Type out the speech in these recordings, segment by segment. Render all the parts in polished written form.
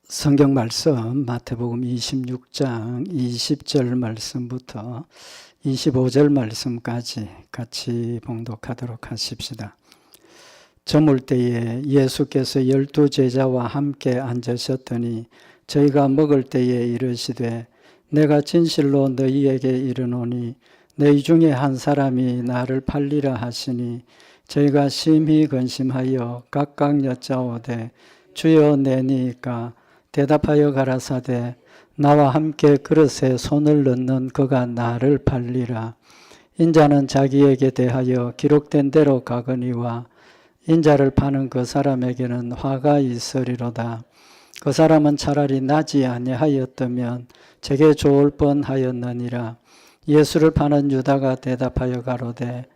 성경 말씀 마태복음 26장 20절 말씀부터 25절 말씀까지 같이 봉독하도록 하십시다. 저물 때에 예수께서 12 제자와 함께 앉으셨더니 저희가 먹을 때에 이르시되 내가 진실로 너희에게 이르노니 너희 중에 한 사람이 나를 팔리라 하시니 저희가 심히 근심하여 각각 여짜오되 주여 내니까 대답하여 가라사대 나와 함께 그릇에 손을 넣는 그가 나를 팔리라. 인자는 자기에게 대하여 기록된 대로 가거니와 인자를 파는 그 사람에게는 화가 있으리로다. 그 사람은 차라리 나지 아니하였다면 제게 좋을 뻔하였느니라. 예수를 파는 유다가 대답하여 가로되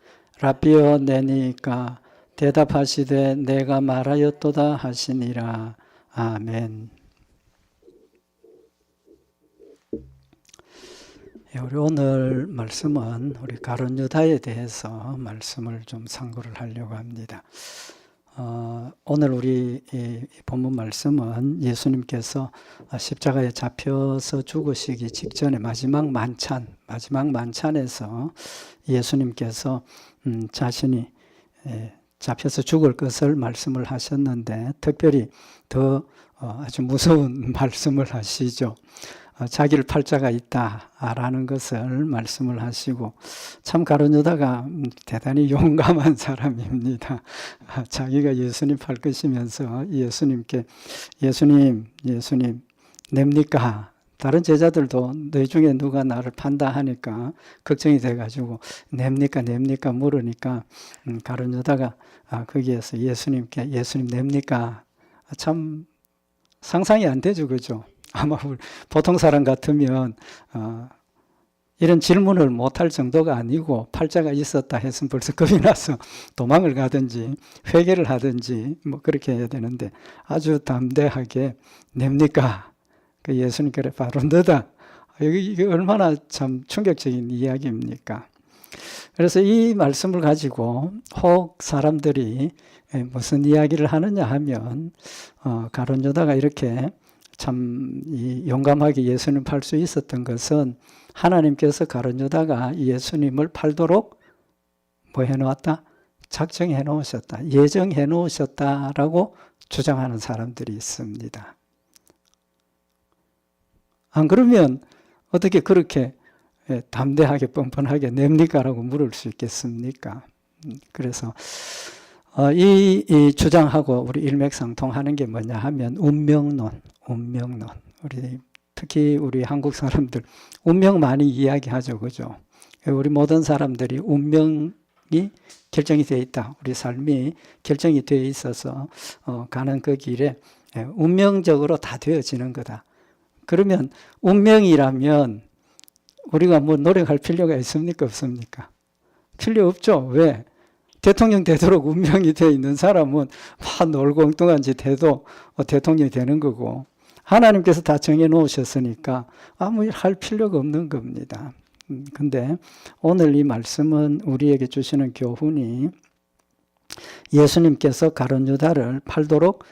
라비어 내니까 대답하시되 내가 말하였도다 하시니라. 아멘. 우리 오늘 말씀은 우리 가룟 유다에 대해서 말씀을 좀 상고를 하려고 합니다. 오늘 우리 이 본문 말씀은 예수님께서 십자가에 잡혀서 죽으시기 직전에 마지막 만찬에서 예수님께서 자신이 잡혀서 죽을 것을 말씀을 하셨는데 특별히 더 아주 무서운 말씀을 하시죠. 자기를 팔 자가 있다라는 것을 말씀을 하시고 참 가룟 유다가 대단히 용감한 사람입니다. 자기가 예수님 팔 것이면서 예수님께 예수님 냅니까? 다른 제자들도 너희 중에 누가 나를 판다 하니까 걱정이 돼가지고 냅니까 물으니까 가룟 유다가 거기에서 예수님께 예수님 냅니까? 참 상상이 안 되죠, 그죠? 아마 보통 사람 같으면 이런 질문을 못할 정도가 아니고 팔자가 있었다 했으면 벌써 겁이 나서 도망을 가든지 회개를 하든지 뭐 그렇게 해야 되는데 아주 담대하게 냅니까? 그 예수님께서 바로 너다. 이게 얼마나 참 충격적인 이야기입니까? 그래서 이 말씀을 가지고 혹 사람들이 무슨 이야기를 하느냐 하면 가룟 유다가 이렇게 참 용감하게 예수님 팔 수 있었던 것은 하나님께서 가룟 유다가 예수님을 팔도록 뭐 해놓았다? 작정해 놓으셨다. 예정해 놓으셨다라고 주장하는 사람들이 있습니다. 안 그러면 어떻게 그렇게 담대하게 뻔뻔하게 냅니까? 라고 물을 수 있겠습니까? 그래서 이 주장하고 우리 일맥상통하는 게 뭐냐 하면 운명론. 특히 우리 한국 사람들 운명 많이 이야기하죠, 그죠? 우리 모든 사람들이 운명이 결정이 되어 있다. 우리 삶이 결정이 되어 있어서 가는 그 길에 운명적으로 다 되어지는 거다. 그러면 운명이라면 우리가 뭐 노력할 필요가 있습니까? 없습니까? 필요 없죠. 왜? 대통령 되도록 운명이 되어 있는 사람은 막 놀고 엉뚱한 짓 해도 대통령이 되는 거고 하나님께서 다 정해 놓으셨으니까 아무 일 할 필요가 없는 겁니다. 근데 오늘 이 말씀은 우리에게 주시는 교훈이 예수님께서 가룟 유다를 팔도록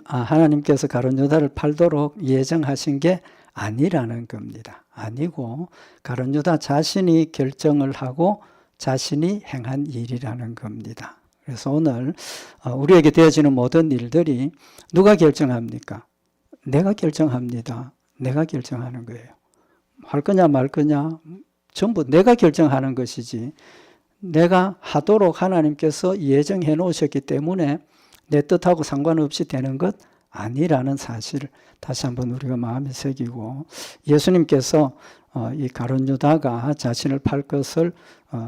하나님께서 가룟 유다를 팔도록 예정하신 게 아니라는 겁니다. 아니고 가룟 유다 자신이 결정을 하고 자신이 행한 일이라는 겁니다. 그래서 오늘 우리에게 되어지는 모든 일들이 누가 결정합니까? 내가 결정합니다. 내가 결정하는 거예요. 할 거냐 말 거냐 전부 내가 결정하는 것이지 내가 하도록 하나님께서 예정해 놓으셨기 때문에 내 뜻하고 상관없이 되는 것 아니라는 사실을 다시 한번 우리가 마음에 새기고 예수님께서 이 가룟 유다가 자신을 팔 것을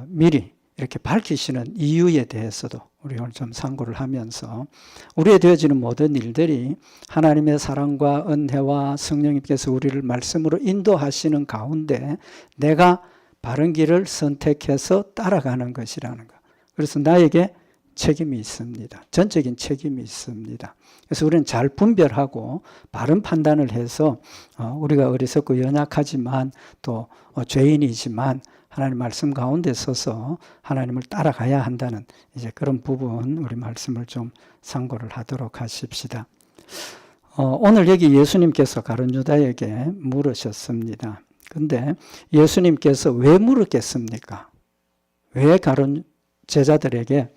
미리 이렇게 밝히시는 이유에 대해서도 우리 오늘 좀 상고를 하면서 우리에 되어지는 모든 일들이 하나님의 사랑과 은혜와 성령님께서 우리를 말씀으로 인도하시는 가운데 내가 바른 길을 선택해서 따라가는 것이라는 것. 그래서 나에게 책임이 있습니다. 전적인 책임이 있습니다. 그래서 우리는 잘 분별하고 바른 판단을 해서 우리가 어리석고 연약하지만 또 죄인이지만 하나님 말씀 가운데 서서 하나님을 따라가야 한다는 이제 그런 부분 우리 말씀을 좀 상고를 하도록 하십시다. 오늘 여기 예수님께서 가룟 유다에게 물으셨습니다. 근데 예수님께서 왜 물었겠습니까? 왜 가룟 제자들에게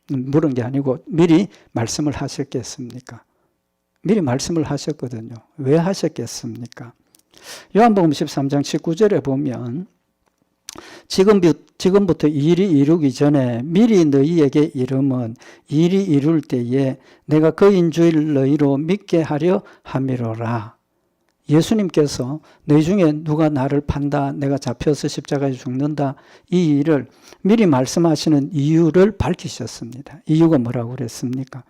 물은 게 아니고 미리 말씀을 하셨겠습니까? 미리 말씀을 하셨거든요. 왜 하셨겠습니까? 요한복음 13장 19절에 보면 지금부터 일이 이루기 전에 미리 너희에게 이름은 일이 이룰 때에 내가 그인 줄 너희로 믿게 하려 함이로라. 예수님께서 너희 중에 누가 나를 판다, 내가 잡혀서 십자가에 죽는다, 이 일을 미리 말씀하시는 이유를 밝히셨습니다. 이유가 뭐라고 그랬습니까?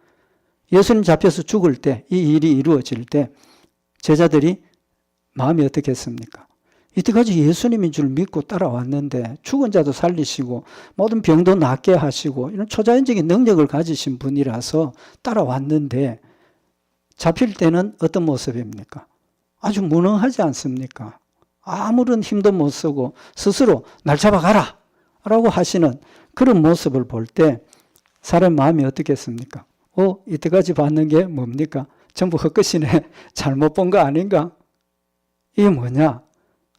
예수님 잡혀서 죽을 때, 이 일이 이루어질 때 제자들이 마음이 어떻게 했습니까? 이때까지 예수님인 줄 믿고 따라왔는데 죽은 자도 살리시고 모든 병도 낫게 하시고 이런 초자연적인 능력을 가지신 분이라서 따라왔는데 잡힐 때는 어떤 모습입니까? 아주 무능하지 않습니까? 아무런 힘도 못 쓰고 스스로 날 잡아가라 라고 하시는 그런 모습을 볼 때 사람 마음이 어떻겠습니까? 이때까지 봤는 게 뭡니까? 전부 헛것이네. 잘못 본 거 아닌가? 이게 뭐냐?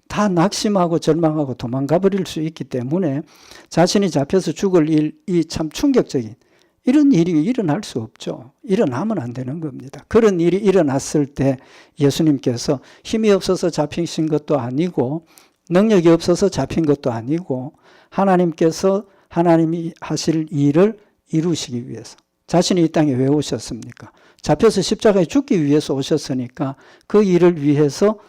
다 낙심하고 절망하고 도망가 버릴 수 있기 때문에 자신이 잡혀서 죽을 일이 참 충격적인 이런 일이 일어날 수 없죠. 일어나면 안 되는 겁니다. 그런 일이 일어났을 때 예수님께서 힘이 없어서 잡히신 것도 아니고 능력이 없어서 잡힌 것도 아니고 하나님께서 하나님이 하실 일을 이루시기 위해서 자신이 이 땅에 왜 오셨습니까? 잡혀서 십자가에 죽기 위해서 오셨으니까 그 일을 위해서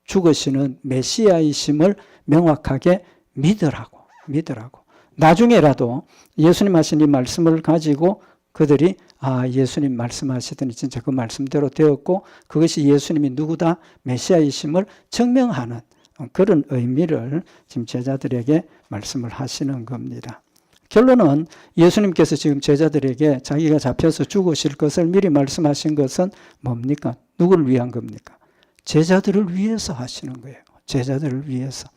죽으시는 메시아이심을 명확하게 믿으라고. 나중에라도 예수님 하신 이 말씀을 가지고 그들이 예수님 말씀하시더니 진짜 그 말씀대로 되었고 그것이 예수님이 누구다 메시아이심을 증명하는 그런 의미를 지금 제자들에게 말씀을 하시는 겁니다. 결론은 예수님께서 지금 제자들에게 자기가 잡혀서 죽으실 것을 미리 말씀하신 것은 뭡니까? 누구를 위한 겁니까? 제자들을 위해서 하시는 거예요. 제자들을 위해서.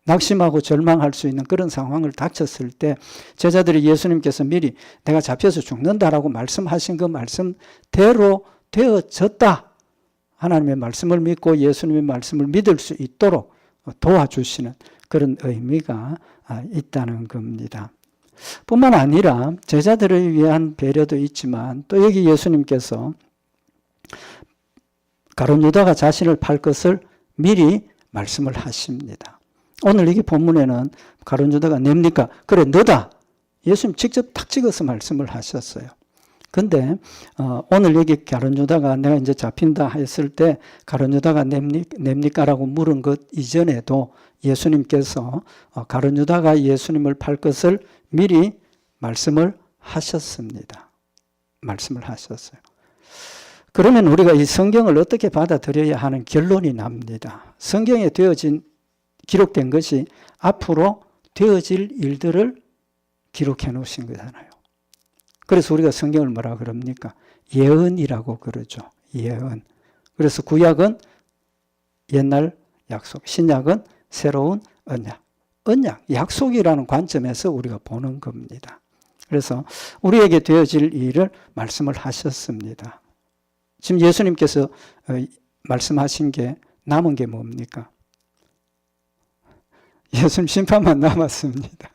낙심하고 절망할 수 있는 그런 상황을 닥쳤을 때 제자들이 예수님께서 미리 내가 잡혀서 죽는다라고 말씀하신 그 말씀대로 되어졌다. 하나님의 말씀을 믿고 예수님의 말씀을 믿을 수 있도록 도와주시는 그런 의미가 있다는 겁니다. 뿐만 아니라 제자들을 위한 배려도 있지만 또 여기 예수님께서 가룟 유다가 자신을 팔 것을 미리 말씀을 하십니다. 오늘 여기 본문에는 가룟 유다가 냅니까? 그래 너다. 예수님 직접 탁 찍어서 말씀을 하셨어요. 근데 오늘 여기 가룟 유다가 내가 이제 잡힌다 했을 때 가룟 유다가 냅니까? 라고 물은 것 이전에도 예수님께서 가룟 유다가 예수님을 팔 것을 미리 말씀을 하셨습니다. 말씀을 하셨어요. 그러면 우리가 이 성경을 어떻게 받아들여야 하는 결론이 납니다. 성경에 기록된 것이 앞으로 되어질 일들을 기록해 놓으신 거잖아요. 그래서 우리가 성경을 뭐라 그럽니까? 예언이라고 그러죠. 예언. 그래서 구약은 옛날 약속, 신약은 새로운 언약. 언약, 약속이라는 관점에서 우리가 보는 겁니다. 그래서 우리에게 되어질 일을 말씀을 하셨습니다. 지금 예수님께서 말씀하신 게 남은 게 뭡니까? 예수님 심판만 남았습니다.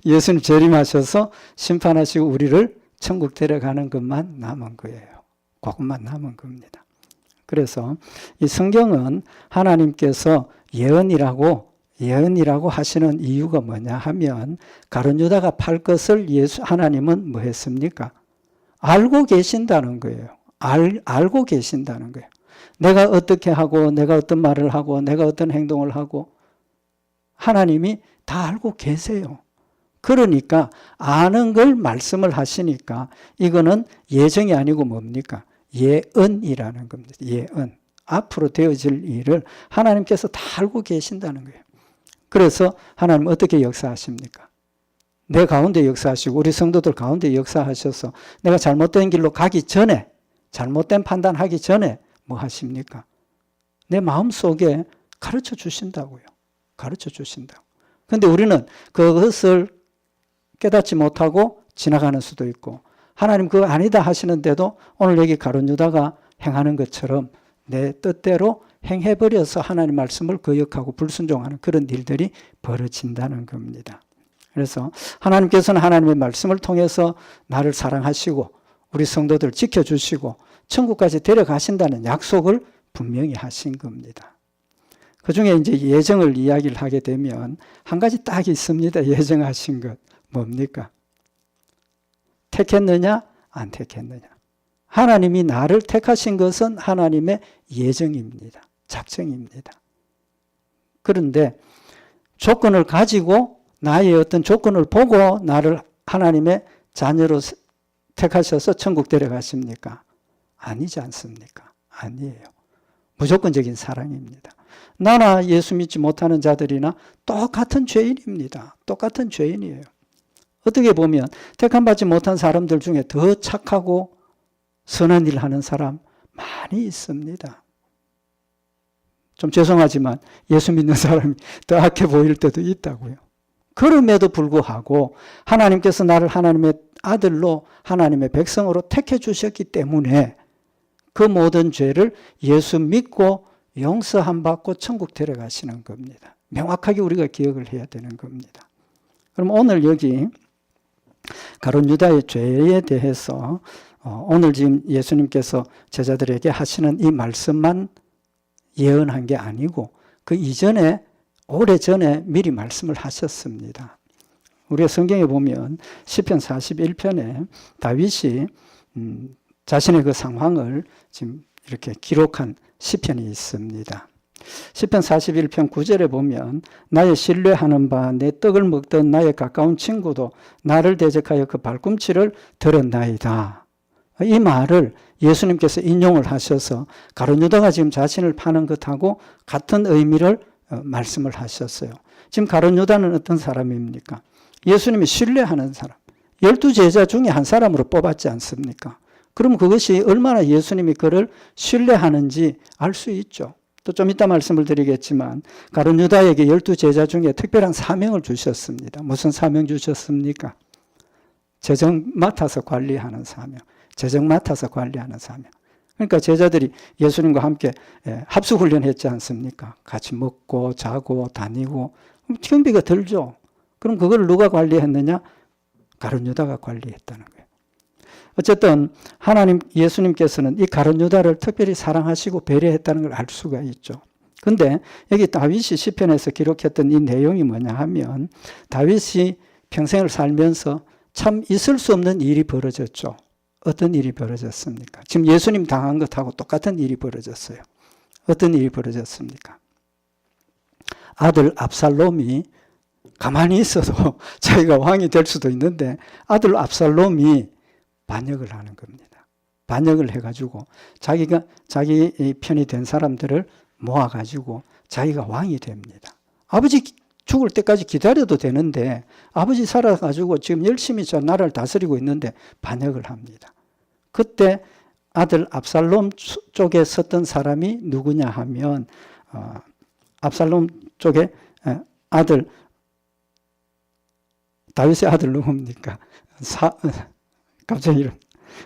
예수님 재림하셔서 심판하시고 우리를 천국 데려가는 것만 남은 거예요. 그것만 남은 겁니다. 그래서 이 성경은 하나님께서 예언이라고 하시는 이유가 뭐냐 하면 가룟 유다가 팔 것을 하나님은 뭐 했습니까? 알고 계신다는 거예요. 알고 계신다는 거예요. 내가 어떻게 하고 내가 어떤 말을 하고 내가 어떤 행동을 하고 하나님이 다 알고 계세요. 그러니까 아는 걸 말씀을 하시니까 이거는 예정이 아니고 뭡니까? 예언이라는 겁니다. 예언. 앞으로 되어질 일을 하나님께서 다 알고 계신다는 거예요. 그래서 하나님은 어떻게 역사하십니까? 내 가운데 역사하시고 우리 성도들 가운데 역사하셔서 내가 잘못된 길로 가기 전에 잘못된 판단하기 전에 뭐 하십니까? 내 마음속에 가르쳐 주신다고요. 가르쳐 주신다고. 그런데 우리는 그것을 깨닫지 못하고 지나가는 수도 있고 하나님 그거 아니다 하시는데도 오늘 여기 가룟 유다가 행하는 것처럼 내 뜻대로 행해버려서 하나님 말씀을 거역하고 불순종하는 그런 일들이 벌어진다는 겁니다. 그래서 하나님께서는 하나님의 말씀을 통해서 나를 사랑하시고 우리 성도들 지켜주시고 천국까지 데려가신다는 약속을 분명히 하신 겁니다. 그 중에 이제 예정을 이야기를 하게 되면 한 가지 딱 있습니다. 예정하신 것. 뭡니까? 택했느냐? 안 택했느냐? 하나님이 나를 택하신 것은 하나님의 예정입니다. 작정입니다. 그런데 조건을 가지고 나의 어떤 조건을 보고 나를 하나님의 자녀로 택하셔서 천국 데려가십니까? 아니지 않습니까? 아니에요. 무조건적인 사랑입니다. 나나 예수 믿지 못하는 자들이나 똑같은 죄인입니다. 똑같은 죄인이에요. 어떻게 보면 택함받지 못한 사람들 중에 더 착하고 선한 일 하는 사람 많이 있습니다. 좀 죄송하지만 예수 믿는 사람이 더 악해 보일 때도 있다고요. 그럼에도 불구하고 하나님께서 나를 하나님의 아들로 하나님의 백성으로 택해 주셨기 때문에 그 모든 죄를 예수 믿고 용서함 받고 천국 데려가시는 겁니다. 명확하게 우리가 기억을 해야 되는 겁니다. 그럼 오늘 여기 가룟 유다의 죄에 대해서 오늘 지금 예수님께서 제자들에게 하시는 이 말씀만 예언한 게 아니고 그 이전에 오래전에 미리 말씀을 하셨습니다. 우리가 성경에 보면 시편 41편에 다윗이 자신의 그 상황을 지금 이렇게 기록한 시편이 있습니다. 시편 41편 9절에 보면 나의 신뢰하는 바 내 떡을 먹던 나의 가까운 친구도 나를 대적하여 그 발꿈치를 들었나이다. 이 말을 예수님께서 인용을 하셔서 가룟 유다가 지금 자신을 파는 것하고 같은 의미를 말씀을 하셨어요. 지금 가룟 유다는 어떤 사람입니까? 예수님이 신뢰하는 사람. 12제자 중에 한 사람으로 뽑았지 않습니까? 그럼 그것이 얼마나 예수님이 그를 신뢰하는지 알 수 있죠. 또 좀 이따 말씀을 드리겠지만 가룟 유다에게 12제자 중에 특별한 사명을 주셨습니다. 무슨 사명 주셨습니까? 재정 맡아서 관리하는 사명. 재정 맡아서 관리하는 사명. 그러니까 제자들이 예수님과 함께 합숙훈련했지 않습니까? 같이 먹고 자고 다니고 경비가 들죠. 그럼 그걸 누가 관리했느냐? 가룟 유다가 관리했다는 거예요. 어쨌든 하나님 예수님께서는 이 가룟 유다를 특별히 사랑하시고 배려했다는 걸 알 수가 있죠. 그런데 여기 다윗이 시편에서 기록했던 이 내용이 뭐냐 하면 다윗이 평생을 살면서 참 있을 수 없는 일이 벌어졌죠. 어떤 일이 벌어졌습니까? 지금 예수님 당한 것하고 똑같은 일이 벌어졌어요. 어떤 일이 벌어졌습니까? 아들 압살롬이 가만히 있어도 자기가 왕이 될 수도 있는데 아들 압살롬이 반역을 하는 겁니다. 반역을 해가지고 자기 편이 된 사람들을 모아가지고 자기가 왕이 됩니다. 아버지 죽을 때까지 기다려도 되는데 아버지 살아가지고 지금 열심히 저 나라를 다스리고 있는데 반역을 합니다. 그때 아들 압살롬 쪽에 섰던 사람이 누구냐 하면 압살롬 쪽에 아들 다윗의 아들 누굽니까? 갑자기 이름.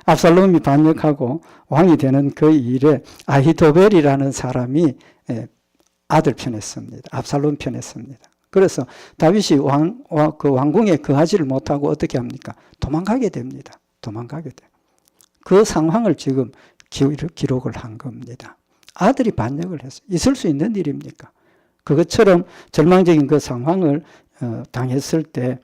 압살롬이 반역하고 왕이 되는 그 일에 아히도벨이라는 사람이 아들 편에 섭니다. 압살롬 편에 섭니다. 그래서 다윗이 그 왕궁에 거하지를 못하고 어떻게 합니까? 도망가게 됩니다. 도망가게 돼요. 그 상황을 지금 기록을 한 겁니다. 아들이 반역을 했어요. 있을 수 있는 일입니까? 그것처럼 절망적인 그 상황을 당했을 때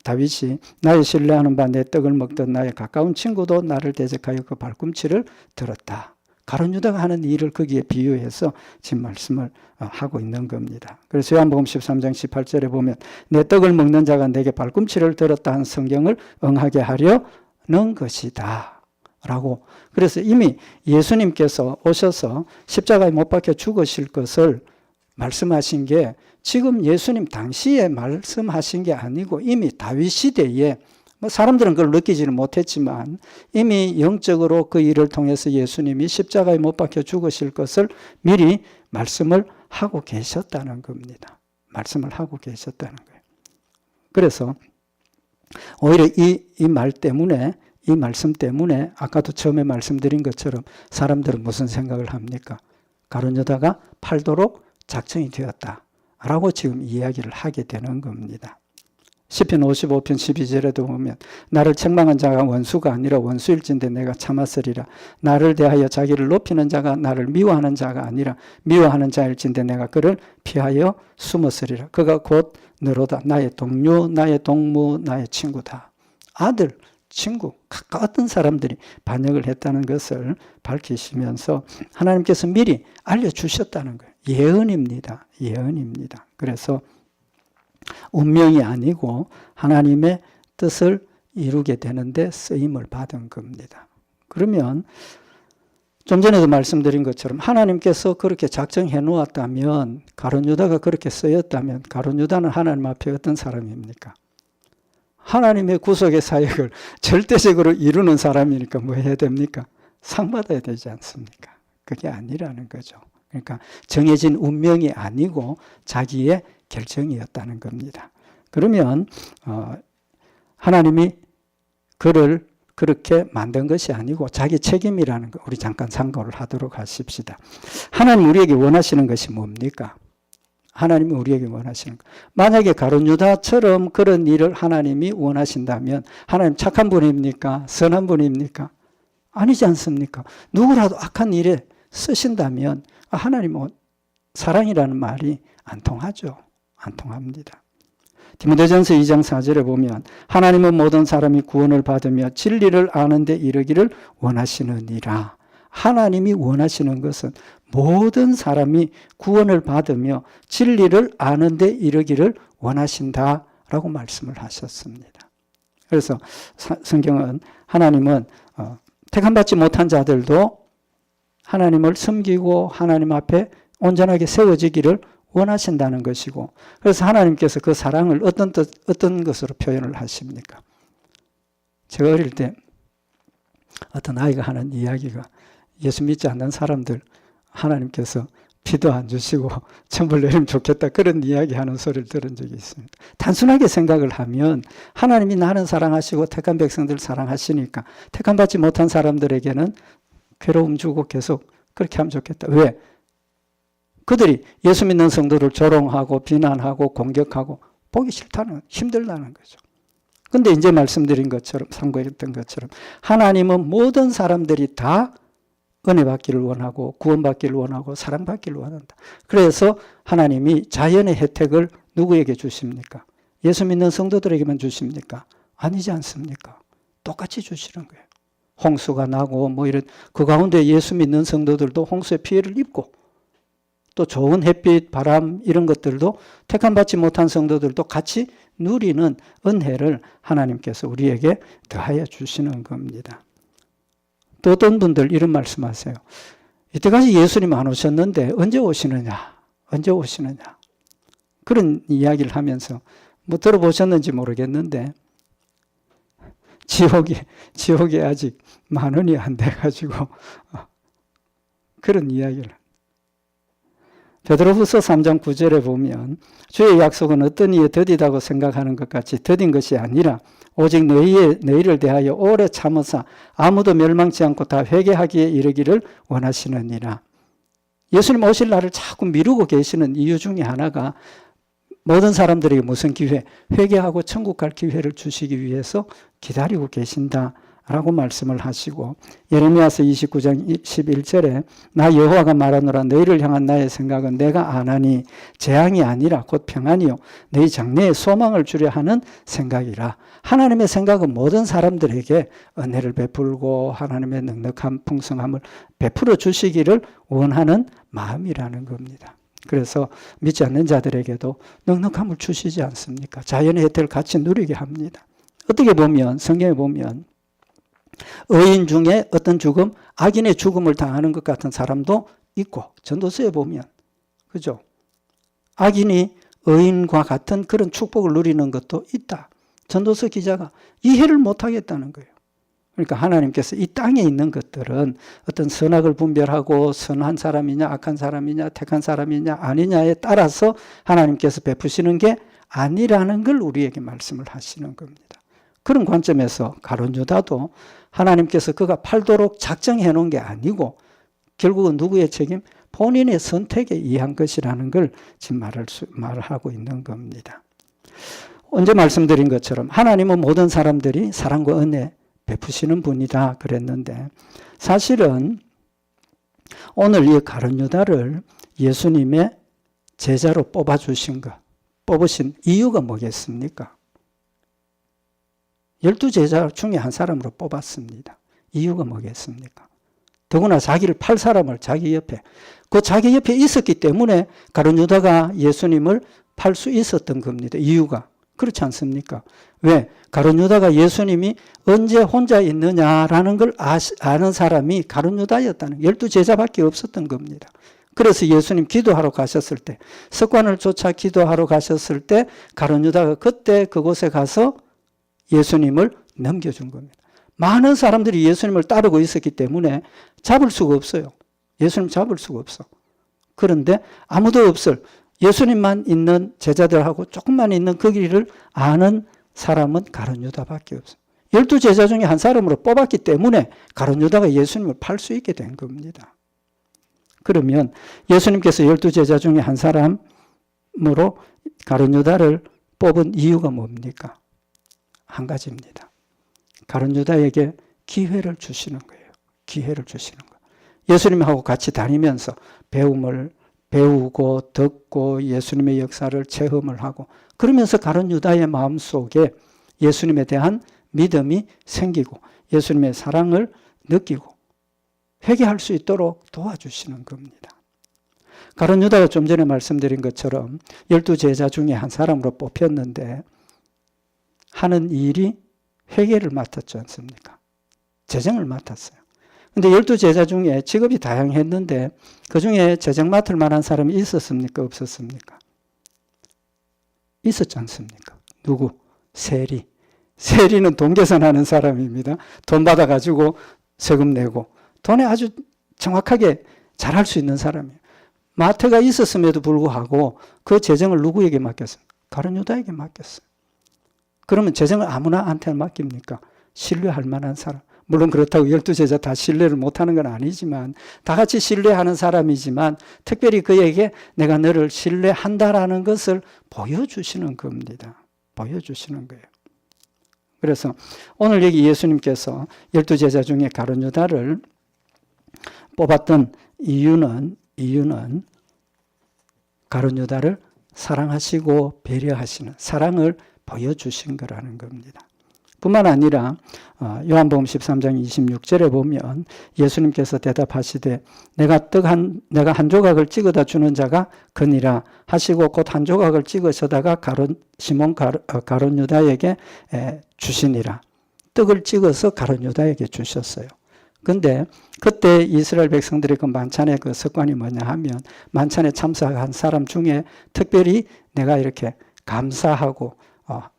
다윗이 나의 신뢰하는 바 내 떡을 먹던 나의 가까운 친구도 나를 대적하여 그 발꿈치를 들었다. 가룟 유다가 하는 일을 거기에 비유해서 지금 말씀을 하고 있는 겁니다. 그래서 요한복음 13장 18절에 보면 내 떡을 먹는 자가 내게 발꿈치를 들었다 한 성경을 응하게 하려는 것이다. 라고. 그래서 이미 예수님께서 오셔서 십자가에 못 박혀 죽으실 것을 말씀하신 게 지금 예수님 당시에 말씀하신 게 아니고 이미 다윗 시대에 사람들은 그걸 느끼지는 못했지만 이미 영적으로 그 일을 통해서 예수님이 십자가에 못 박혀 죽으실 것을 미리 말씀을 하고 계셨다는 겁니다. 말씀을 하고 계셨다는 거예요. 그래서 오히려 이 말 때문에 이 말씀 때문에 아까도 처음에 말씀드린 것처럼 사람들은 무슨 생각을 합니까? 가룟 유다가 팔도록 작정이 되었다라고 지금 이야기를 하게 되는 겁니다. 시편 55편 12절에도 보면 나를 책망한 자가 원수가 아니라 원수일진데 내가 참았으리라. 나를 대하여 자기를 높이는 자가 나를 미워하는 자가 아니라 미워하는 자일진데 내가 그를 피하여 숨었으리라. 그가 곧 너로다. 나의 동료, 나의 동무, 나의 친구다. 아들, 친구, 가까웠던 사람들이 반역을 했다는 것을 밝히시면서 하나님께서 미리 알려주셨다는 거예요. 예언입니다. 예언입니다. 그래서 운명이 아니고 하나님의 뜻을 이루게 되는데 쓰임을 받은 겁니다. 그러면 좀 전에도 말씀드린 것처럼 하나님께서 그렇게 작정해 놓았다면, 가룟 유다가 그렇게 쓰였다면 가룟 유다는 하나님 앞에 어떤 사람입니까? 하나님의 구속의 사역을 절대적으로 이루는 사람이니까 뭐 해야 됩니까? 상 받아야 되지 않습니까? 그게 아니라는 거죠. 그러니까 정해진 운명이 아니고 자기의 결정이었다는 겁니다. 그러면 하나님이 그를 그렇게 만든 것이 아니고 자기 책임이라는 거 우리 잠깐 참고를 하도록 하십시다. 하나님 우리에게 원하시는 것이 뭡니까? 하나님이 우리에게 원하시는 것. 만약에 가룟 유다처럼 그런 일을 하나님이 원하신다면 하나님 착한 분입니까? 선한 분입니까? 아니지 않습니까? 누구라도 악한 일에 쓰신다면 하나님은 사랑이라는 말이 안 통하죠. 안 통합니다. 디모데전서 2장 4절에 보면 하나님은 모든 사람이 구원을 받으며 진리를 아는 데 이르기를 원하시느니라. 하나님이 원하시는 것은 모든 사람이 구원을 받으며 진리를 아는 데 이르기를 원하신다라고 말씀을 하셨습니다. 그래서 성경은 하나님은 택함받지 못한 자들도 하나님을 섬기고 하나님 앞에 온전하게 세워지기를 원하신다는 것이고, 그래서 하나님께서 그 사랑을 어떤 것으로 표현을 하십니까? 제가 어릴 때 어떤 아이가 하는 이야기가 예수 믿지 않는 사람들 하나님께서 비도 안 주시고 천벌 내리면 좋겠다 그런 이야기하는 소리를 들은 적이 있습니다. 단순하게 생각을 하면 하나님이 나는 사랑하시고 택한 백성들 사랑하시니까 택함받지 못한 사람들에게는 괴로움 주고 계속 그렇게 하면 좋겠다. 왜? 그들이 예수 믿는 성도를 조롱하고 비난하고 공격하고 보기 싫다는, 힘들다는 거죠. 근데 이제 말씀드린 것처럼, 상고했던 것처럼 하나님은 모든 사람들이 다 은혜 받기를 원하고 구원받기를 원하고 사랑받기를 원한다. 그래서 하나님이 자연의 혜택을 누구에게 주십니까? 예수 믿는 성도들에게만 주십니까? 아니지 않습니까? 똑같이 주시는 거예요. 홍수가 나고 뭐 이런 그 가운데 예수 믿는 성도들도 홍수의 피해를 입고 또 좋은 햇빛, 바람 이런 것들도 택함받지 못한 성도들도 같이 누리는 은혜를 하나님께서 우리에게 더하여 주시는 겁니다. 또 어떤 분들 이런 말씀하세요. 이때까지 예수님 안 오셨는데 언제 오시느냐? 언제 오시느냐? 그런 이야기를 하면서 뭐 들어보셨는지 모르겠는데 지옥에 아직 10,000원이 안 돼가지고 그런 이야기를. 베드로후서 3장 9절에 보면 주의 약속은 어떤 이에 더디다고 생각하는 것 같이 더딘 것이 아니라 오직 너희를 대하여 오래 참으사 아무도 멸망치 않고 다 회개하기에 이르기를 원하시느니라. 예수님 오실 날을 자꾸 미루고 계시는 이유 중에 하나가 모든 사람들에게 무슨 기회? 회개하고 천국 갈 기회를 주시기 위해서 기다리고 계신다라고 말씀을 하시고, 예레미야서 29장 11절에 나 여호와가 말하노라 너희를 향한 나의 생각은 내가 아나니 재앙이 아니라 곧 평안이요 너희 장래에 소망을 주려 하는 생각이라. 하나님의 생각은 모든 사람들에게 은혜를 베풀고 하나님의 넉넉한 풍성함을 베풀어 주시기를 원하는 마음이라는 겁니다. 그래서 믿지 않는 자들에게도 넉넉함을 주시지 않습니까? 자연의 혜택을 같이 누리게 합니다. 어떻게 보면 성경에 보면 의인 중에 어떤 죽음, 악인의 죽음을 당하는 것 같은 사람도 있고, 전도서에 보면 그죠? 악인이 의인과 같은 그런 축복을 누리는 것도 있다. 전도서 기자가 이해를 못하겠다는 거예요. 그러니까 하나님께서 이 땅에 있는 것들은 어떤 선악을 분별하고 선한 사람이냐 악한 사람이냐 택한 사람이냐 아니냐에 따라서 하나님께서 베푸시는 게 아니라는 걸 우리에게 말씀을 하시는 겁니다. 그런 관점에서 가룟 유다도 하나님께서 그가 팔도록 작정해 놓은 게 아니고 결국은 누구의 책임? 본인의 선택에 의한 것이라는 걸 지금 말하고 있는 겁니다. 언제 말씀드린 것처럼 하나님은 모든 사람들이 사랑과 은혜 베푸시는 분이다 그랬는데 사실은 오늘 이 가룟 유다를 예수님의 제자로 뽑아주신 것, 뽑으신 이유가 뭐겠습니까? 12제자 중에 한 사람으로 뽑았습니다. 이유가 뭐겠습니까? 더구나 자기를 팔 사람을 자기 옆에, 그 자기 옆에 있었기 때문에 가룟 유다가 예수님을 팔 수 있었던 겁니다. 이유가. 그렇지 않습니까? 왜? 가룟 유다가 예수님이 언제 혼자 있느냐라는 걸 아는 사람이 가룟 유다였다는 12제자밖에 없었던 겁니다. 그래서 예수님 기도하러 가셨을 때, 습관을 쫓아 기도하러 가셨을 때 가룟 유다가 그때 그곳에 가서 예수님을 넘겨준 겁니다. 많은 사람들이 예수님을 따르고 있었기 때문에 잡을 수가 없어요. 예수님 잡을 수가 없어. 그런데 아무도 없을 예수님만 있는 제자들하고 조금만 있는 그 길을 아는 사람은 가룟 유다밖에 없어요. 12제자 중에 한 사람으로 뽑았기 때문에 가룟 유다가 예수님을 팔 수 있게 된 겁니다. 그러면 예수님께서 12제자 중에 한 사람으로 가룟 유다를 뽑은 이유가 뭡니까? 한 가지입니다. 가룟 유다에게 기회를 주시는 거예요. 기회를 주시는 거예요. 예수님하고 같이 다니면서 배움을 배우고 듣고 예수님의 역사를 체험을 하고 그러면서 가룟 유다의 마음속에 예수님에 대한 믿음이 생기고 예수님의 사랑을 느끼고 회개할 수 있도록 도와주시는 겁니다. 가룟 유다가 좀 전에 말씀드린 것처럼 12제자 중에 한 사람으로 뽑혔는데 하는 일이 회개를 맡았지 않습니까? 재정을 맡았어요. 근데 12제자 중에 직업이 다양했는데 그 중에 재정 맡을 만한 사람이 있었습니까? 없었습니까? 있었지 않습니까? 누구? 세리. 세리는 돈 계산하는 사람입니다. 돈 받아가지고 세금 내고 돈에 아주 정확하게 잘할 수 있는 사람이에요. 마태가 있었음에도 불구하고 그 재정을 누구에게 맡겼어요? 가룟 유다에게 맡겼어요. 그러면 재정을 아무나한테 맡깁니까? 신뢰할 만한 사람. 물론 그렇다고 12제자 다 신뢰를 못하는 건 아니지만 다 같이 신뢰하는 사람이지만 특별히 그에게 내가 너를 신뢰한다라는 것을 보여주시는 겁니다. 보여주시는 거예요. 그래서 오늘 여기 예수님께서 12제자 중에 가룟 유다를 뽑았던 이유는 가룟 유다를 사랑하시고 배려하시는 사랑을 보여주신 거라는 겁니다. 뿐만 아니라 요한복음 13장 26절에 보면 예수님께서 대답하시되 내가 한 조각을 찍어다 주는 자가 그니라 하시고 곧 한 조각을 찍으셔다가 시몬 가룟 유다에게 주시니라. 떡을 찍어서 가룟 유다에게 주셨어요. 근데 그때 이스라엘 백성들의 그 만찬의 그 습관이 뭐냐 하면 만찬에 참석한 사람 중에 특별히 내가 이렇게 감사하고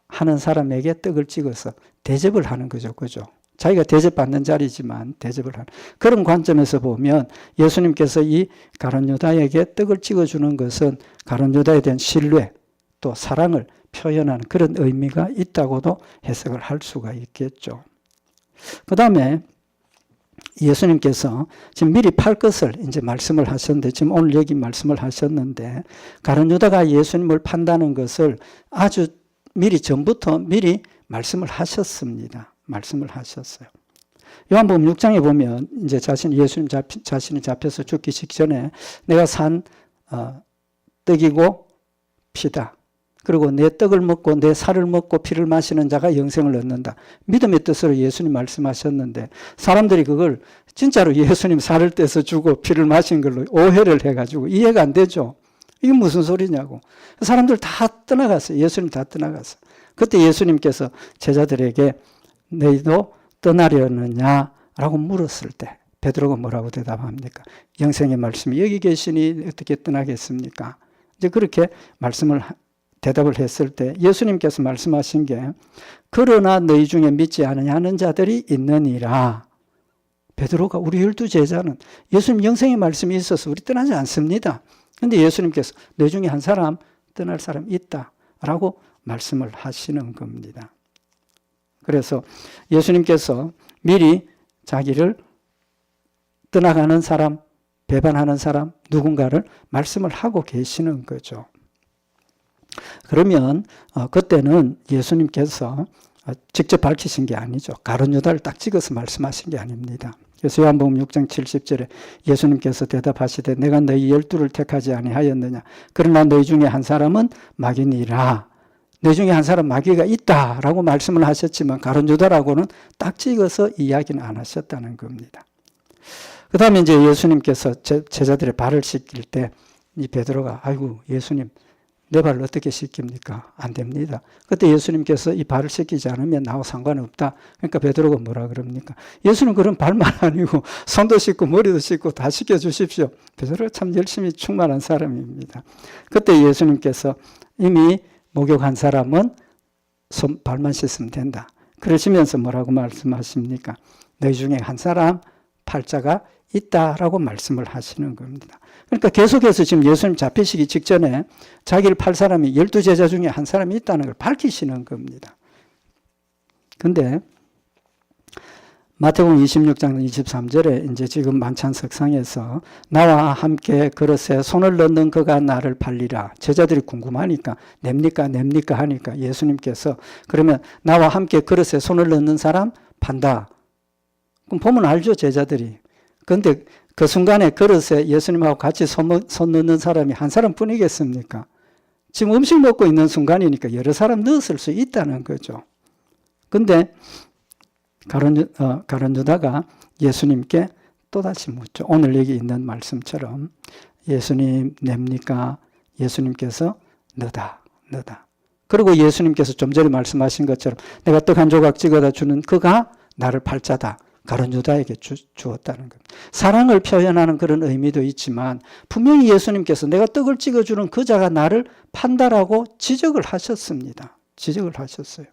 하는 사람에게 떡을 찍어서 대접을 하는 거죠. 그죠? 자기가 대접받는 자리지만 대접을 하는 그런 관점에서 보면 예수님께서 이 가룟 유다에게 떡을 찍어주는 것은 가룟 유다에 대한 신뢰 또 사랑을 표현하는 그런 의미가 있다고도 해석을 할 수가 있겠죠. 그 다음에 예수님께서 지금 미리 팔 것을 이제 말씀을 하셨는데 지금 오늘 여기 말씀을 하셨는데 가룟 유다가 예수님을 판다는 것을 아주 미리 전부터 미리 말씀을 하셨습니다. 말씀을 하셨어요. 요한복음 6장에 보면 이제 예수님 자신이 잡혀서 죽기 직전에 내가 산 떡이고 피다. 그리고 내 떡을 먹고 내 살을 먹고 피를 마시는 자가 영생을 얻는다. 믿음의 뜻으로 예수님 말씀하셨는데 사람들이 그걸 진짜로 예수님 살을 떼서 주고 피를 마신 걸로 오해를 해가지고 이해가 안 되죠. 이게 무슨 소리냐고. 사람들 다 떠나갔어요. 예수님 다 떠나갔어요. 그때 예수님께서 제자들에게 너희도 떠나려느냐라고 물었을 때 베드로가 뭐라고 대답합니까? 영생의 말씀이 여기 계시니 어떻게 떠나겠습니까? 이제 그렇게 대답을 했을 때 예수님께서 말씀하신 게 그러나 너희 중에 믿지 않으냐 하는 자들이 있느니라. 베드로가 우리 12제자는 예수님 영생의 말씀이 있어서 우리 떠나지 않습니다. 그런데 예수님께서 너희 중에 한 사람 떠날 사람 있다라고 말씀을 하시는 겁니다. 그래서 예수님께서 미리 자기를 떠나가는 사람, 배반하는 사람, 누군가를 말씀을 하고 계시는 거죠. 그러면 그때는 예수님께서 직접 밝히신 게 아니죠. 가룟 유다를 딱 찍어서 말씀하신 게 아닙니다. 그래서 요한복음 6장 70절에 예수님께서 대답하시되 내가 너희 12를 택하지 아니하였느냐. 그러나 너희 중에 한 사람은 마귀니라. 너희 중에 한 사람 마귀가 있다라고 말씀을 하셨지만 가룟 유다라고는 딱 찍어서 이야기는 안 하셨다는 겁니다. 그 다음에 이제 예수님께서 제자들의 발을 씻길 때 이 베드로가 아이고 예수님 내 발을 어떻게 씻깁니까? 안 됩니다. 그때 예수님께서 이 발을 씻기지 않으면 나하고 상관없다. 그러니까 베드로가 뭐라 그럽니까? 예수는 그런 발만 아니고 손도 씻고 머리도 씻고 다 씻겨주십시오. 베드로가 참 열심히 충만한 사람입니다. 그때 예수님께서 이미 목욕한 사람은 발만 씻으면 된다. 그러시면서 뭐라고 말씀하십니까? 너희 중에 한 사람 팔자가 있다라고 말씀을 하시는 겁니다. 그러니까 계속해서 지금 예수님 잡히시기 직전에 자기를 팔 사람이 12제자 중에 한 사람이 있다는 걸 밝히시는 겁니다. 근데 마태복음 26장 23절에 이제 지금 만찬석상에서 나와 함께 그릇에 손을 넣는 그가 나를 팔리라. 제자들이 궁금하니까 냅니까 하니까 예수님께서 그러면 나와 함께 그릇에 손을 넣는 사람 판다. 그럼 보면 알죠, 제자들이. 그런데 그 순간에 그릇에 예수님하고 같이 손 넣는 사람이 한 사람뿐이겠습니까? 지금 음식 먹고 있는 순간이니까 여러 사람 넣었을 수 있다는 거죠. 근데 가룟 유다가 예수님께 또다시 묻죠. 오늘 여기 있는 말씀처럼 예수님 냅니까? 예수님께서 너다. 그리고 예수님께서 좀 전에 말씀하신 것처럼 내가 떡 한 조각 찍어다 주는 그가 나를 팔자다. 가룟 유다에게 주었다는 겁니다. 사랑을 표현하는 그런 의미도 있지만 분명히 예수님께서 내가 떡을 찍어주는 그 자가 나를 판다라고 지적을 하셨습니다. 지적을 하셨어요.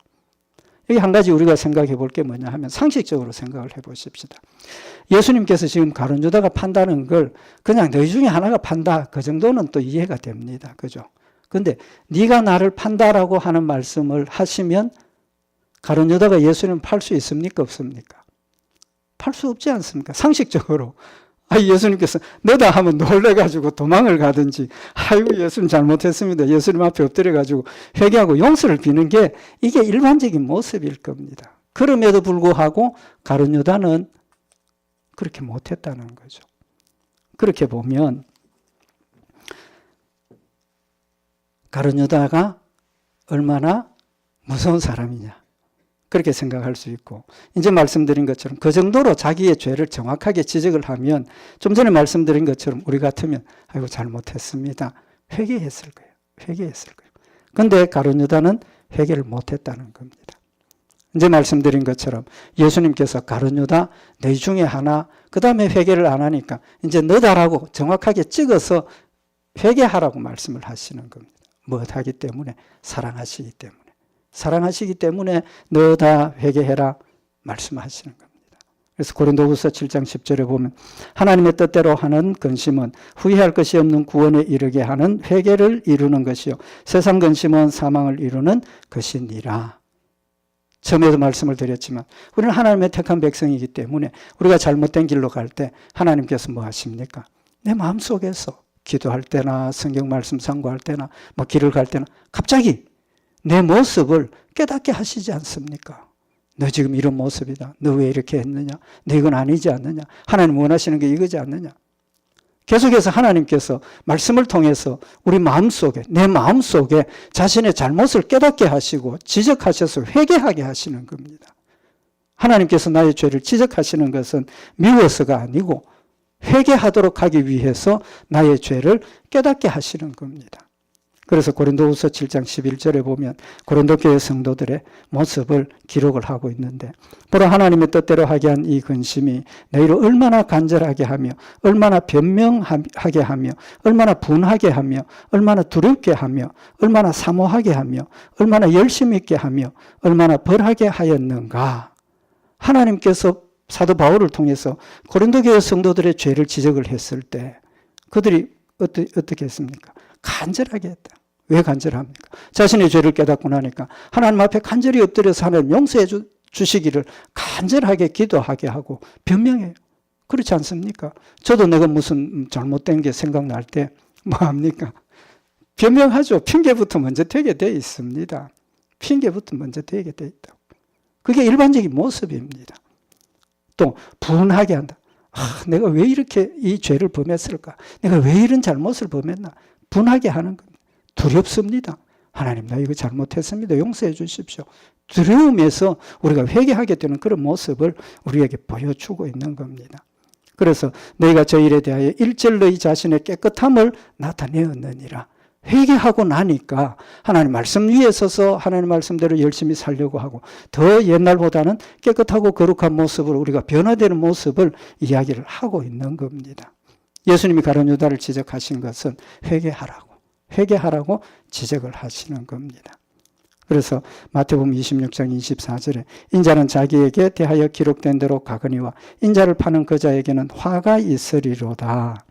여기 한 가지 우리가 생각해 볼 게 뭐냐 하면 상식적으로 생각을 해 보십시다. 예수님께서 지금 가룟 유다가 판다는 걸 그냥 너희 중에 하나가 판다 그 정도는 또 이해가 됩니다. 그죠? 근데 네가 나를 판다라고 하는 말씀을 하시면 가룟 유다가 예수님을 팔 수 있습니까? 없습니까? 팔 수 없지 않습니까? 상식적으로. 예수님께서 너다 하면 놀래가지고 도망을 가든지 아이고 예수님 잘못했습니다. 예수님 앞에 엎드려가지고 회개하고 용서를 비는 게 이게 일반적인 모습일 겁니다. 그럼에도 불구하고 가룟 유다는 그렇게 못했다는 거죠. 그렇게 보면 가룟 유다가 얼마나 무서운 사람이냐. 그렇게 생각할 수 있고 이제 말씀드린 것처럼 그 정도로 자기의 죄를 정확하게 지적을 하면 좀 전에 말씀드린 것처럼 우리 같으면 아이고 잘못했습니다. 회개했을 거예요. 그런데 가룟 유다는 회개를 못했다는 겁니다. 이제 말씀드린 것처럼 예수님께서 가룟 유다 너희 중에 하나 그 다음에 회개를 안 하니까 이제 너다라고 정확하게 찍어서 회개하라고 말씀을 하시는 겁니다. 무엇하기 때문에? 사랑하시기 때문에 너 다 회개해라 말씀하시는 겁니다. 그래서 고린도후서 7장 10절에 보면 하나님의 뜻대로 하는 근심은 후회할 것이 없는 구원에 이르게 하는 회개를 이루는 것이요 세상 근심은 사망을 이루는 것이니라. 처음에도 말씀을 드렸지만 우리는 하나님의 택한 백성이기 때문에 우리가 잘못된 길로 갈 때 하나님께서 뭐 하십니까? 내 마음속에서 기도할 때나 성경 말씀 상고할 때나 뭐 길을 갈 때나 갑자기 내 모습을 깨닫게 하시지 않습니까? 너 지금 이런 모습이다. 너 왜 이렇게 했느냐? 너 이건 아니지 않느냐? 하나님 원하시는 게 이거지 않느냐? 계속해서 하나님께서 말씀을 통해서 우리 마음속에 내 마음속에 자신의 잘못을 깨닫게 하시고 지적하셔서 회개하게 하시는 겁니다. 하나님께서 나의 죄를 지적하시는 것은 미워서가 아니고 회개하도록 하기 위해서 나의 죄를 깨닫게 하시는 겁니다. 그래서 고린도후서 7장 11절에 보면 고린도 교회 성도들의 모습을 기록을 하고 있는데 보라 하나님의 뜻대로 하게 한 이 근심이 너희를 얼마나 간절하게 하며 얼마나 변명하게 하며 얼마나 분하게 하며 얼마나 두렵게 하며 얼마나 사모하게 하며 얼마나 열심 있게 하며 얼마나 벌하게 하였는가. 하나님께서 사도 바울을 통해서 고린도 교회 성도들의 죄를 지적을 했을 때 그들이 어떻게 했습니까? 간절하게 했다. 왜 간절합니까? 자신의 죄를 깨닫고 나니까 하나님 앞에 간절히 엎드려서 하나님 용서해 주시기를 간절하게 기도하게 하고 변명해요. 그렇지 않습니까? 저도 내가 무슨 잘못된 게 생각날 때 뭐합니까? 변명하죠. 핑계부터 먼저 대게 돼 있습니다. 핑계부터 먼저 대게 돼 있다고. 그게 일반적인 모습입니다. 또 분하게 한다. 내가 왜 이렇게 이 죄를 범했을까? 내가 왜 이런 잘못을 범했나? 분하게 하는 겁니다. 두렵습니다. 하나님, 나 이거 잘못했습니다. 용서해 주십시오. 두려움에서 우리가 회개하게 되는 그런 모습을 우리에게 보여주고 있는 겁니다. 그래서 너희가 저 일에 대하여 일절 너희 자신의 깨끗함을 나타내었느니라. 회개하고 나니까 하나님 말씀 위에 서서 하나님 말씀대로 열심히 살려고 하고 더 옛날보다는 깨끗하고 거룩한 모습으로 우리가 변화되는 모습을 이야기를 하고 있는 겁니다. 예수님이 가룟 유다를 지적하신 것은 회개하라고 지적을 하시는 겁니다. 그래서 마태복음 26장 24절에 인자는 자기에게 대하여 기록된 대로 가거니와 인자를 파는 그자에게는 화가 있으리로다.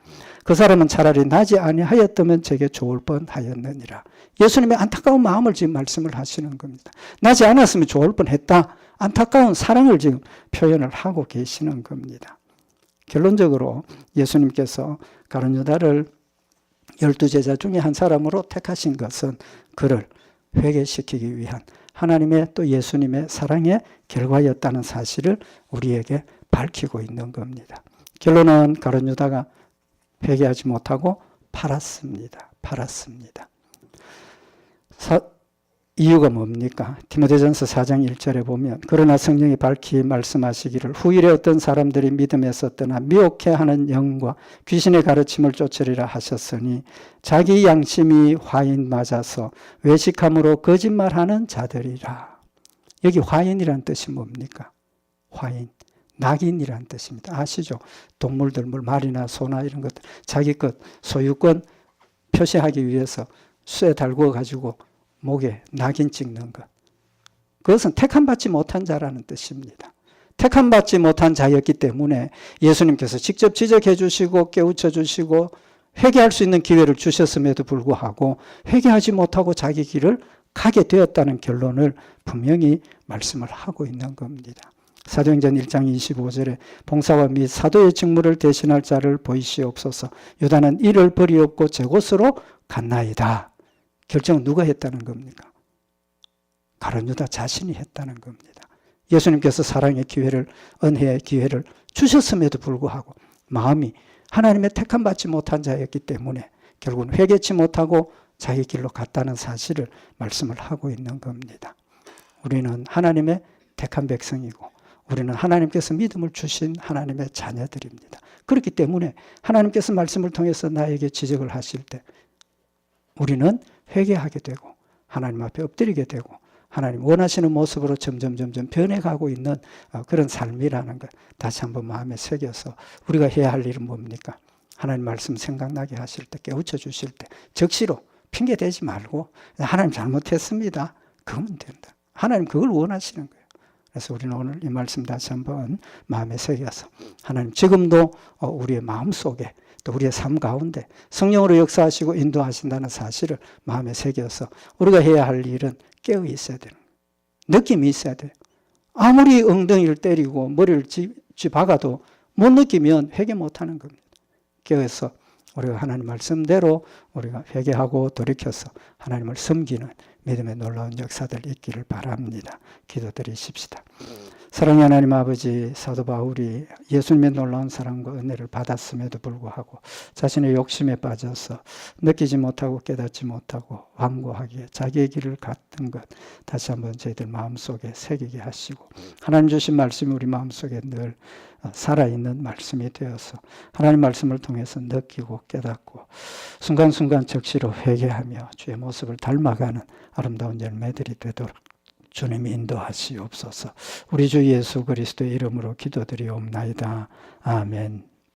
그 사람은 차라리 나지 아니하였다면 제게 좋을 뻔하였느니라. 예수님의 안타까운 마음을 지금 말씀을 하시는 겁니다. 나지 않았으면 좋을 뻔했다. 안타까운 사랑을 지금 표현을 하고 계시는 겁니다. 결론적으로 예수님께서 가룟 유다를 12제자 중에 한 사람으로 택하신 것은 그를 회개시키기 위한 하나님의 또 예수님의 사랑의 결과였다는 사실을 우리에게 밝히고 있는 겁니다. 결론은 가룟 유다가 회개하지 못하고 팔았습니다. 이유가 뭡니까? 디모데전서 4장 1절에 보면 그러나 성령이 밝히 말씀하시기를 후일에 어떤 사람들이 믿음에서 떠나 미혹해하는 영과 귀신의 가르침을 쫓으리라 하셨으니 자기 양심이 화인 맞아서 외식함으로 거짓말하는 자들이라. 여기 화인이란 뜻이 뭡니까? 화인, 낙인이란 뜻입니다. 아시죠? 동물들, 말이나 소나 이런 것들 자기 것, 소유권 표시하기 위해서 쇠 달구어 가지고 목에 낙인 찍는 것. 그것은 택함받지 못한 자라는 뜻입니다. 택함받지 못한 자였기 때문에 예수님께서 직접 지적해 주시고 깨우쳐 주시고 회개할 수 있는 기회를 주셨음에도 불구하고 회개하지 못하고 자기 길을 가게 되었다는 결론을 분명히 말씀을 하고 있는 겁니다. 사도행전 1장 25절에 봉사와 및 사도의 직무를 대신할 자를 보이시옵소서. 유다는 이를 버리옵고 제 곳으로 갔나이다. 결정은 누가 했다는 겁니까? 가룟 유다 자신이 했다는 겁니다. 예수님께서 사랑의 기회를, 은혜의 기회를 주셨음에도 불구하고 마음이 하나님의 택함받지 못한 자였기 때문에 결국은 회개치 못하고 자기 길로 갔다는 사실을 말씀을 하고 있는 겁니다. 우리는 하나님의 택한 백성이고 우리는 하나님께서 믿음을 주신 하나님의 자녀들입니다. 그렇기 때문에 하나님께서 말씀을 통해서 나에게 지적을 하실 때 우리는 회개하게 되고 하나님 앞에 엎드리게 되고 하나님 원하시는 모습으로 점점 변해가고 있는 그런 삶이라는 것 다시 한번 마음에 새겨서 우리가 해야 할 일은 뭡니까? 하나님 말씀 생각나게 하실 때 깨우쳐 주실 때 적시로 핑계대지 말고 하나님 잘못했습니다. 그러면 된다. 하나님 그걸 원하시는 거예요. 그래서 우리는 오늘 이 말씀 다시 한번 마음에 새겨서 하나님 지금도 우리의 마음속에 또 우리의 삶 가운데 성령으로 역사하시고 인도하신다는 사실을 마음에 새겨서 우리가 해야 할 일은 깨어 있어야 되는 거예요. 느낌이 있어야 돼요. 아무리 엉덩이를 때리고 머리를 박아도 못 느끼면 회개 못하는 겁니다. 깨어서 우리가 하나님 말씀대로 우리가 회개하고 돌이켜서 하나님을 섬기는 믿음의 놀라운 역사들 있기를 바랍니다. 기도드리십시다. 사랑의 하나님 아버지, 사도 바울이 예수님의 놀라운 사랑과 은혜를 받았음에도 불구하고 자신의 욕심에 빠져서 느끼지 못하고 깨닫지 못하고 완고하게 자기의 길을 갔던 것 다시 한번 저희들 마음속에 새기게 하시고 하나님 주신 말씀이 우리 마음속에 늘 살아있는 말씀이 되어서 하나님 말씀을 통해서 느끼고 깨닫고 순간순간 적시로 회개하며 주의 모습을 닮아가는 아름다운 열매들이 되도록 주님이 인도하시옵소서. 우리 주 예수 그리스도의 이름으로 기도드리옵나이다. 아멘.